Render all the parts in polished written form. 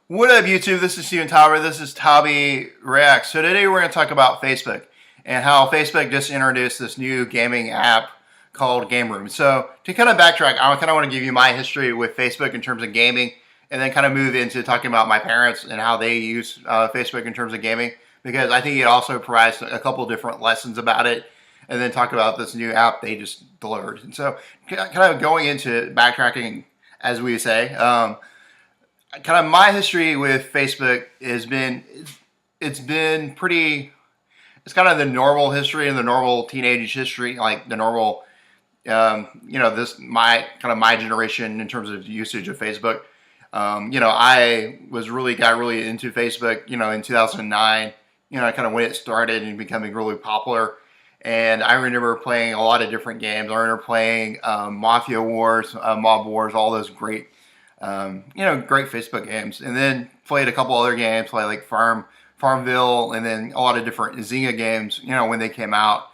What up, YouTube? This is Steven Tyler. This is Tabby Reacts. So today we're going to talk about Facebook and how Facebook just introduced this new gaming app called Gameroom. So to kind of backtrack, I kind of want to give you my history with Facebook in terms of gaming, and then kind of move into talking about my parents and how they use Facebook in terms of gaming, because I think it also provides a couple different lessons about it, and then talk about this new app they just delivered. And so kind of going into backtracking, as we say. Kind of my history with Facebook has been it's been pretty. It's kind of the normal history and the normal teenage history, like the normal, this my kind of my generation in terms of usage of Facebook. I got really into Facebook, in 2009. Kind of when it started and becoming really popular. And I remember playing a lot of different games. I remember playing Mafia Wars, Mob Wars, all those great great Facebook games, and then played a couple other games, played like Farmville, and then a lot of different Zynga games, when they came out,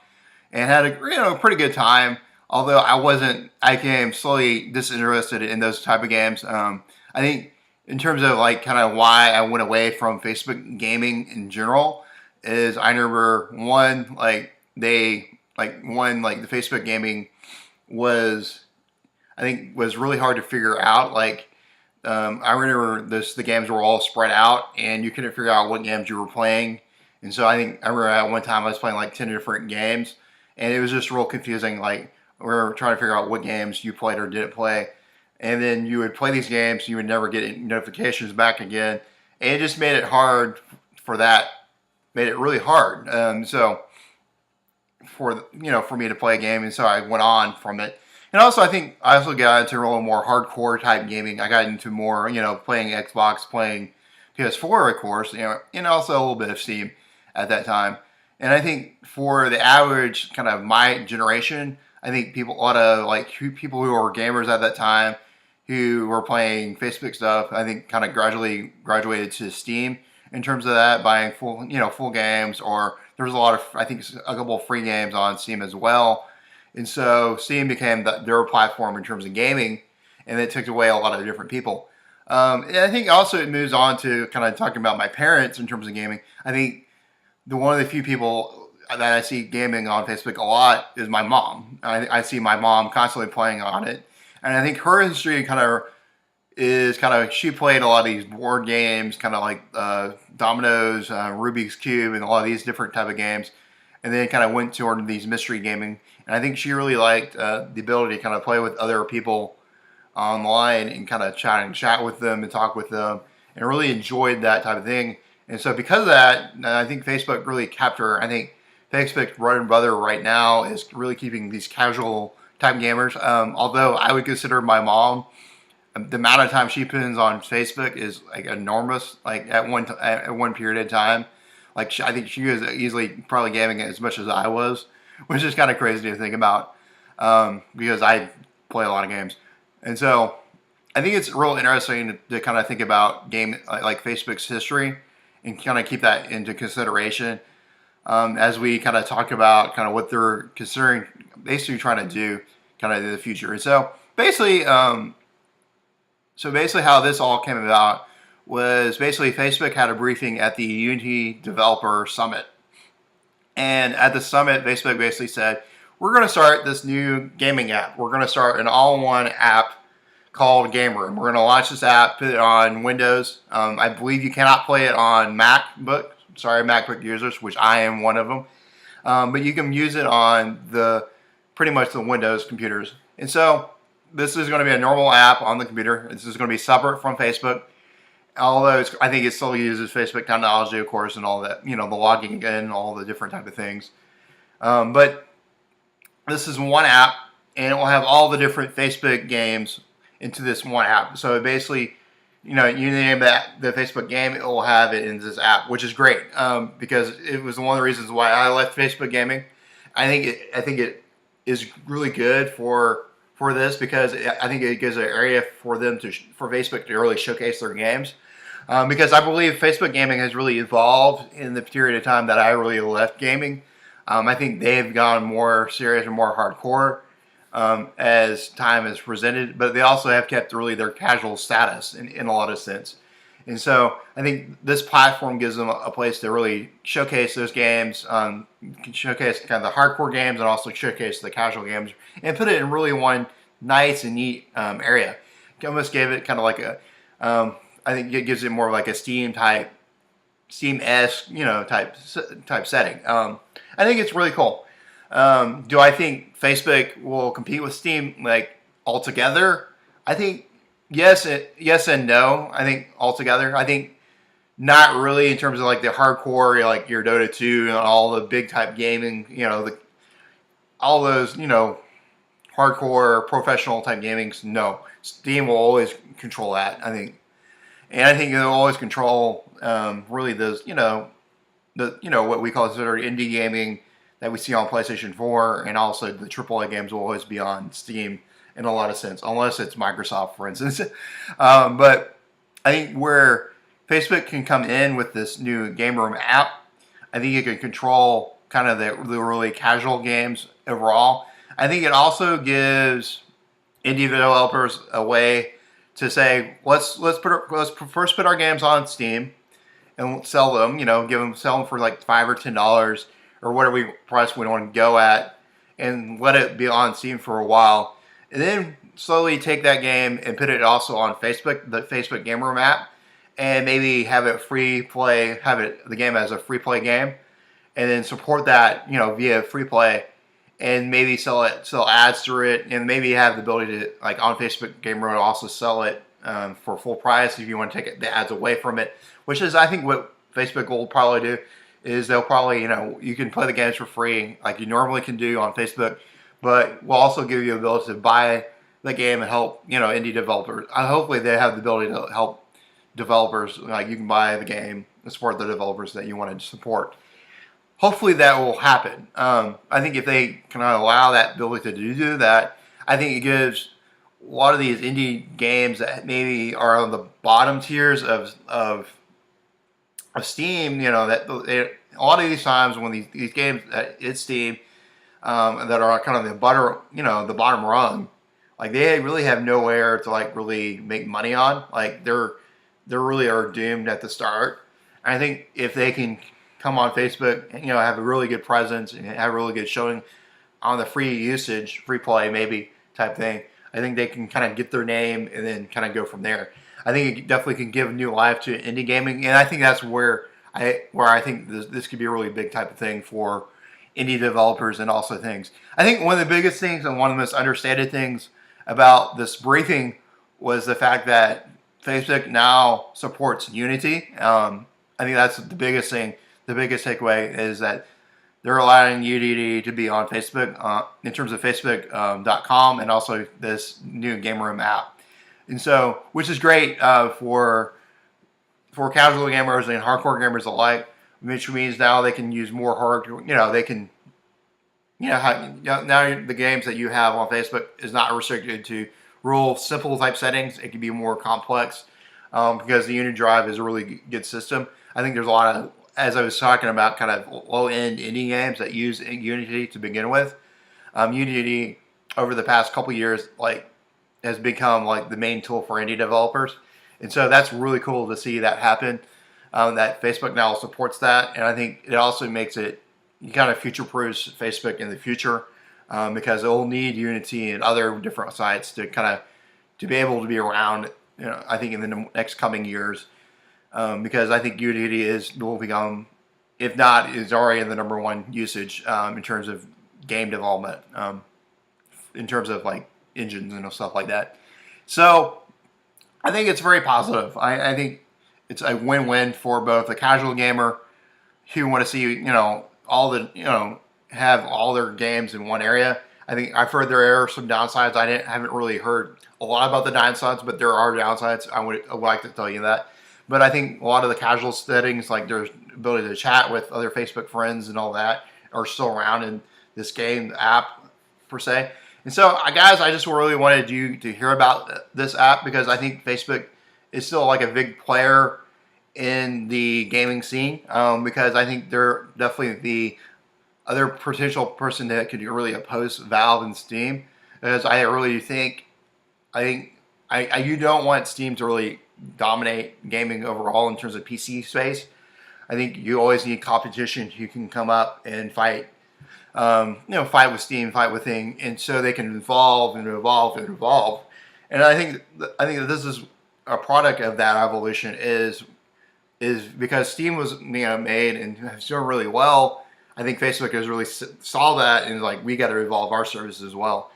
and had a pretty good time. Although I became slowly disinterested in those type of games. I think in terms of like kind of why I went away from Facebook gaming in general is I remember the Facebook gaming was really hard to figure out. I remember the games were all spread out, and you couldn't figure out what games you were playing. And so I remember at one time I was playing like 10 different games, and it was just real confusing. Like we were trying to figure out what games you played or didn't play, and then you would play these games, and you would never get notifications back again, and it just made it hard made it really hard. So for me to play a game, and so I went on from it. And also, I think I also got into a little more hardcore type gaming. I got into more, playing Xbox, playing PS4, of course, and also a little bit of Steam at that time. And I think for the average kind of my generation, I think a lot of people who were gamers at that time, who were playing Facebook stuff, I think kind of gradually graduated to Steam in terms of that, buying full games, or there was I think a couple of free games on Steam as well. And so Steam became their platform in terms of gaming, and it took away a lot of different people. And I think also it moves on to kind of talking about my parents in terms of gaming. I think one of the few people that I see gaming on Facebook a lot is my mom. I see my mom constantly playing on it, and I think her history she played a lot of these board games, kind of like Dominoes, Rubik's Cube, and a lot of these different type of games. And then kind of went toward these mystery gaming. And I think she really liked the ability to kind of play with other people online and kind of chat with them and talk with them, and really enjoyed that type of thing. And so because of that, I think Facebook really kept her. I think Facebook's bread and butter right now is really keeping these casual type gamers. Although I would consider my mom, the amount of time she spends on Facebook is like enormous. Like at one period of time. I think she was easily probably gaming as much as I was, which is kind of crazy to think about, because I play a lot of games. And so I think it's real interesting to kind of think about like Facebook's history and kind of keep that into consideration as we kind of talk about kind of what they're considering, basically trying to do kind of in the future. And so basically how this all came about was basically Facebook had a briefing at the Unity Developer Summit. And at the summit, Facebook basically said, we're going to start this new gaming app. We're going to start an all-in-one app called Gameroom. We're going to launch this app, put it on Windows. I believe you cannot play it on MacBook users, which I am one of them. But you can use it on pretty much the Windows computers. And so this is going to be a normal app on the computer. This is going to be separate from Facebook. Although I think it still uses Facebook technology, of course, and all that, the logging in and all the different type of things. But this is one app, and it will have all the different Facebook games into this one app. So basically, you name the Facebook game, it will have it in this app, which is great, because it was one of the reasons why I left Facebook gaming. I think it is really good for this, because I think it gives an area for Facebook to really showcase their games. Because I believe Facebook gaming has really evolved in the period of time that I really left gaming. I think they've gone more serious and more hardcore as time has presented, but they also have kept really their casual status in a lot of sense. And so I think this platform gives them a place to really showcase those games, showcase kind of the hardcore games and also showcase the casual games and put it in really one nice and neat area. Almost gave it kind of like a, I think it gives it more like a Steam-esque, type setting. I think it's really cool. Do I think Facebook will compete with Steam like altogether? I think yes and no. I think altogether. I think not really in terms of like the hardcore, like your Dota 2 and all the big type gaming, all those, hardcore professional type gamings. No, Steam will always control that, I think. And I think they'll always control really those, what we consider indie gaming that we see on PlayStation 4, and also the AAA games will always be on Steam in a lot of sense, unless it's Microsoft, for instance. But I think where Facebook can come in with this new Gameroom app, I think it can control kind of the really casual games overall. I think it also gives indie developers a way to say, let's first put our games on Steam and sell them. Sell them for like $5 or $10 or whatever price we want to go at, and let it be on Steam for a while, and then slowly take that game and put it also on Facebook, the Facebook Gameroom app, and maybe have it free play, the game as a free play game, and then support that via free play, and maybe sell ads through it, and maybe have the ability to, like on Facebook Gameroom, also sell it for full price if you want to take the ads away from it, which is I think what Facebook will probably do. Is they'll probably, you can play the games for free like you normally can do on Facebook, but we'll also give you the ability to buy the game and help, indie developers. Hopefully they have the ability to help developers, like you can buy the game and support the developers that you want to support. Hopefully that will happen. I think if they can allow that ability to do that, I think it gives a lot of these indie games that maybe are on the bottom tiers of Steam, that a lot of these times when these games that it's Steam that are kind of the bottom rung, like they really have nowhere to like really make money on. Like they're really are doomed at the start. And I think if they can come on Facebook and have a really good presence and have a really good showing on the free usage, free play maybe type thing, I think they can kind of get their name and then kind of go from there. I think it definitely can give new life to indie gaming, and I think that's where I think this could be a really big type of thing for indie developers and also things. I think one of the biggest things and one of the most understated things about this briefing was the fact that Facebook now supports Unity. I think that's the biggest thing. The biggest takeaway is that they're allowing Unity to be on Facebook in terms of Facebook.com and also this new Gameroom app. And so, which is great for casual gamers and hardcore gamers alike, which means now they can use more hardcore. They can, now the games that you have on Facebook is not restricted to real simple type settings. It can be more complex because the Unity Drive is a really good system. I think there's a lot of, as I was talking about, kind of low-end indie games that use Unity to begin with. Unity over the past couple years, has become like the main tool for indie developers, and so that's really cool to see that happen. That Facebook now supports that, and I think it also makes it kind of future-proofs Facebook in the future because it will need Unity and other different sites to be able to be around. I think in the next coming years, because I think Unity will become, if not, is already in the #1 usage in terms of game development, in terms of like engines and stuff like that. So I think it's very positive. I think it's a win-win for both the casual gamer who want to see, all the, have all their games in one area. I think I've heard there are some downsides. Haven't really heard a lot about the downsides, but there are downsides. I would like to tell you that. But I think a lot of the casual settings, like there's ability to chat with other Facebook friends and all that, are still around in this game app per se. And so, guys, I just really wanted you to hear about this app because I think Facebook is still like a big player in the gaming scene because I think they're definitely the other potential person that could really oppose Valve and Steam. Because I really think, you don't want Steam to really dominate gaming overall in terms of PC space. I think you always need competition. You can come up and fight, fight with Steam, fight with Thing, and so they can evolve and evolve and evolve. And I think that this is a product of that evolution is because Steam was made and has done really well. I think Facebook has really saw that and like, we got to evolve our services as well.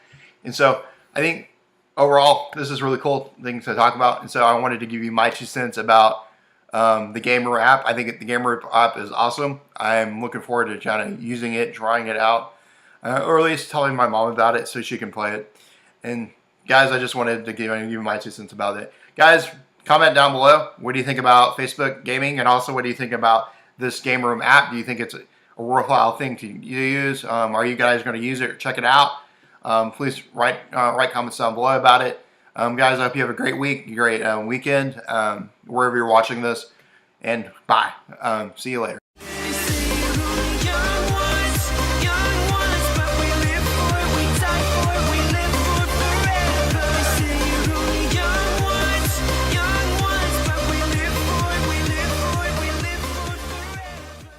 And so I think overall this is a really cool thing to talk about. And so I wanted to give you my 2 cents about the Gamer app. I think the Gamer app is awesome. I'm looking forward to kind of using it, trying it out, or at least telling my mom about it so she can play it. And guys, I just wanted to give you my 2 cents about it. Guys, comment down below. What do you think about Facebook gaming? And also, what do you think about this Gameroom app? Do you think it's a worthwhile thing to use? Are you guys going to use it or check it out? Please write comments down below about it. Guys, I hope you have a great week, great weekend, wherever you're watching this. And bye. See you later.